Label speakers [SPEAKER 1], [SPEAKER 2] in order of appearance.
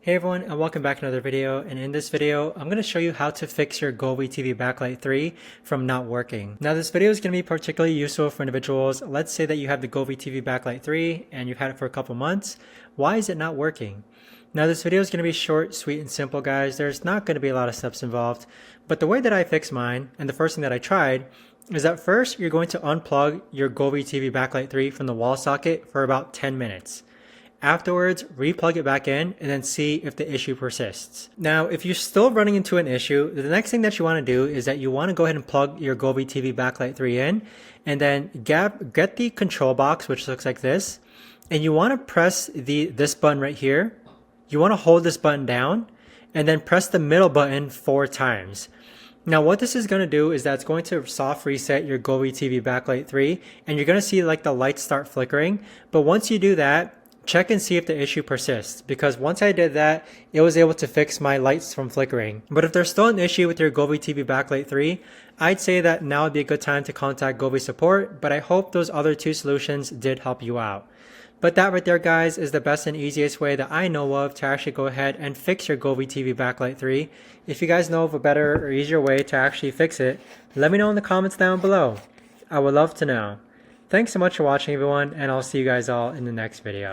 [SPEAKER 1] Hey everyone, and welcome back to another video. And in this video, I'm going to show you how to fix your Govee TV Backlight 3 from not working. Now this video is going to be particularly useful for individuals. Let's say that you have the Govee TV Backlight 3 and you've had it for a couple months. Why is it not working? Now this video is going to be short, sweet, and simple, guys. There's not going to be a lot of steps involved. But the way that I fixed mine, and the first thing that I tried, is that first you're going to unplug your Govee TV Backlight 3 from the wall socket for about 10 minutes. Afterwards, replug it back in and then see if the issue persists. Now, if you're still running into an issue, the next thing that you want to do is that you want to go ahead and plug your Govee TV Backlight 3 in and then get the control box, which looks like this, and you want to press this button right here. You want to hold this button down and then press the middle button 4 times. Now what this is going to do is that it's going to soft reset your Govee TV Backlight 3 and you're going to see like the lights start flickering. But once you do that, check and see if the issue persists, because once I did that, it was able to fix my lights from flickering. But if there's still an issue with your Govee TV Backlight 3, I'd say that now would be a good time to contact Govee support, but I hope those other 2 solutions did help you out. But that right there, guys, is the best and easiest way that I know of to actually go ahead and fix your Govee TV Backlight 3. If you guys know of a better or easier way to actually fix it, let me know in the comments down below. I would love to know. Thanks so much for watching, everyone, and I'll see you guys all in the next video.